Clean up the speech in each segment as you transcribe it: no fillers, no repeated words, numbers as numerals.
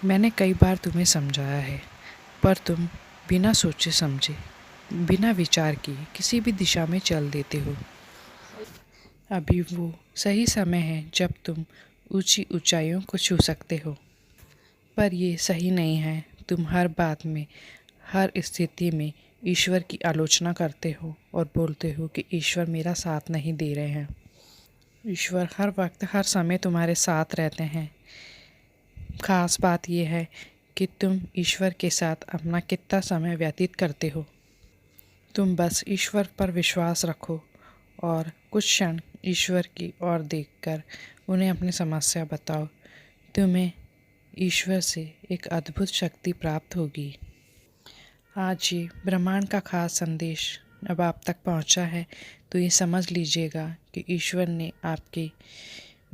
मैंने कई बार तुम्हें समझाया है, पर तुम बिना सोचे समझे, बिना विचार किए किसी भी दिशा में चल देते हो। अभी वो सही समय है जब तुम ऊंची ऊंचाइयों को छू सकते हो, पर ये सही नहीं है। तुम हर बात में, हर स्थिति में ईश्वर की आलोचना करते हो और बोलते हो कि ईश्वर मेरा साथ नहीं दे रहे हैं। ईश्वर हर वक्त, हर समय तुम्हारे साथ रहते हैं। खास बात यह है कि तुम ईश्वर के साथ अपना कितना समय व्यतीत करते हो। तुम बस ईश्वर पर विश्वास रखो और कुछ क्षण ईश्वर की ओर देखकर उन्हें अपनी समस्या बताओ। तुम्हें ईश्वर से एक अद्भुत शक्ति प्राप्त होगी। आज ये ब्रह्मांड का खास संदेश अब आप तक पहुंचा है, तो ये समझ लीजिएगा कि ईश्वर ने आपके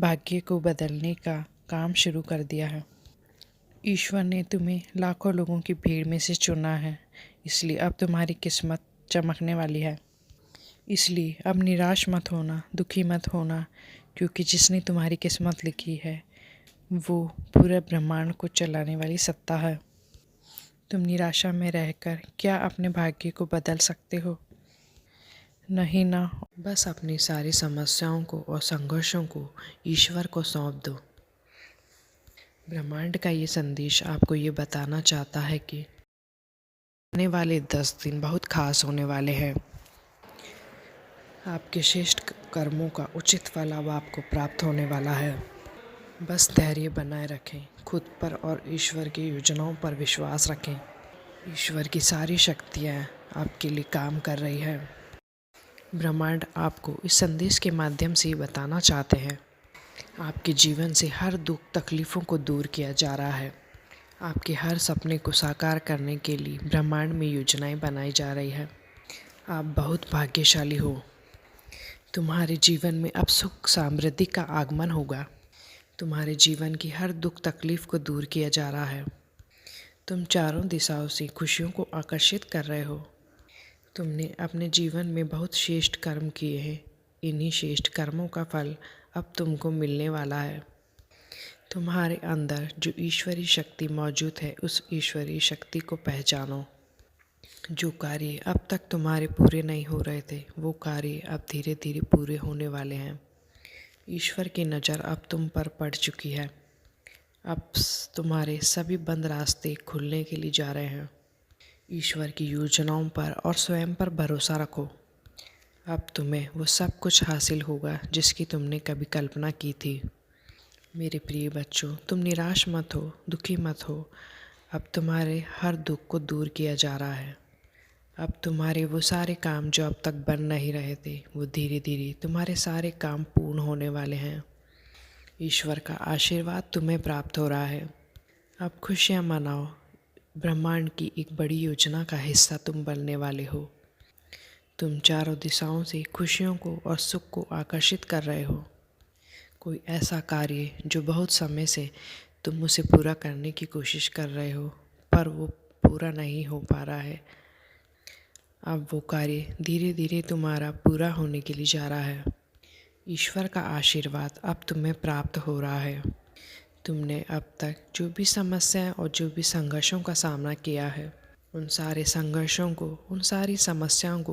भाग्य को बदलने का काम शुरू कर दिया है। ईश्वर ने तुम्हें लाखों लोगों की भीड़ में से चुना है, इसलिए अब तुम्हारी किस्मत चमकने वाली है। इसलिए अब निराश मत होना, दुखी मत होना, क्योंकि जिसने तुम्हारी किस्मत लिखी है वो पूरे ब्रह्मांड को चलाने वाली सत्ता है। तुम निराशा में रहकर क्या अपने भाग्य को बदल सकते हो? नहीं ना। बस अपनी सारी समस्याओं को और संघर्षों को ईश्वर को सौंप दो। ब्रह्मांड का ये संदेश आपको ये बताना चाहता है कि आने वाले 10 दिन बहुत खास होने वाले हैं। आपके श्रेष्ठ कर्मों का उचित फल अब आपको प्राप्त होने वाला है। बस धैर्य बनाए रखें, खुद पर और ईश्वर की योजनाओं पर विश्वास रखें। ईश्वर की सारी शक्तियाँ आपके लिए काम कर रही है। ब्रह्मांड आपको इस संदेश के माध्यम से बताना चाहते हैं, आपके जीवन से हर दुख तकलीफ़ों को दूर किया जा रहा है। आपके हर सपने को साकार करने के लिए ब्रह्मांड में योजनाएं बनाई जा रही है। आप बहुत भाग्यशाली हो। तुम्हारे जीवन में अब सुख समृद्धि का आगमन होगा। तुम्हारे जीवन की हर दुख तकलीफ़ को दूर किया जा रहा है। तुम चारों दिशाओं से खुशियों को आकर्षित कर रहे हो। तुमने अपने जीवन में बहुत श्रेष्ठ कर्म किए हैं। इन्हीं श्रेष्ठ कर्मों का फल अब तुमको मिलने वाला है। तुम्हारे अंदर जो ईश्वरीय शक्ति मौजूद है, उस ईश्वरीय शक्ति को पहचानो। जो कार्य अब तक तुम्हारे पूरे नहीं हो रहे थे, वो कार्य अब धीरे धीरे पूरे होने वाले हैं। ईश्वर की नज़र अब तुम पर पड़ चुकी है। अब तुम्हारे सभी बंद रास्ते खुलने के लिए जा रहे हैं। ईश्वर की योजनाओं पर और स्वयं पर भरोसा रखो। अब तुम्हें वो सब कुछ हासिल होगा जिसकी तुमने कभी कल्पना की थी। मेरे प्रिय बच्चों, तुम निराश मत हो, दुखी मत हो। अब तुम्हारे हर दुख को दूर किया जा रहा है। अब तुम्हारे वो सारे काम जो अब तक बन नहीं रहे थे, वो धीरे धीरे तुम्हारे सारे काम पूर्ण होने वाले हैं। ईश्वर का आशीर्वाद तुम्हें प्राप्त हो रहा है। अब खुशियाँ मनाओ। ब्रह्मांड की एक बड़ी योजना का हिस्सा तुम बनने वाले हो। तुम चारों दिशाओं से खुशियों को और सुख को आकर्षित कर रहे हो। कोई ऐसा कार्य जो बहुत समय से तुम उसे पूरा करने की कोशिश कर रहे हो, पर वो पूरा नहीं हो पा रहा है, अब वो कार्य धीरे धीरे तुम्हारा पूरा होने के लिए जा रहा है। ईश्वर का आशीर्वाद अब तुम्हें प्राप्त हो रहा है। तुमने अब तक जो भी समस्याएं और जो भी संघर्षों का सामना किया है, उन सारे संघर्षों को, उन सारी समस्याओं को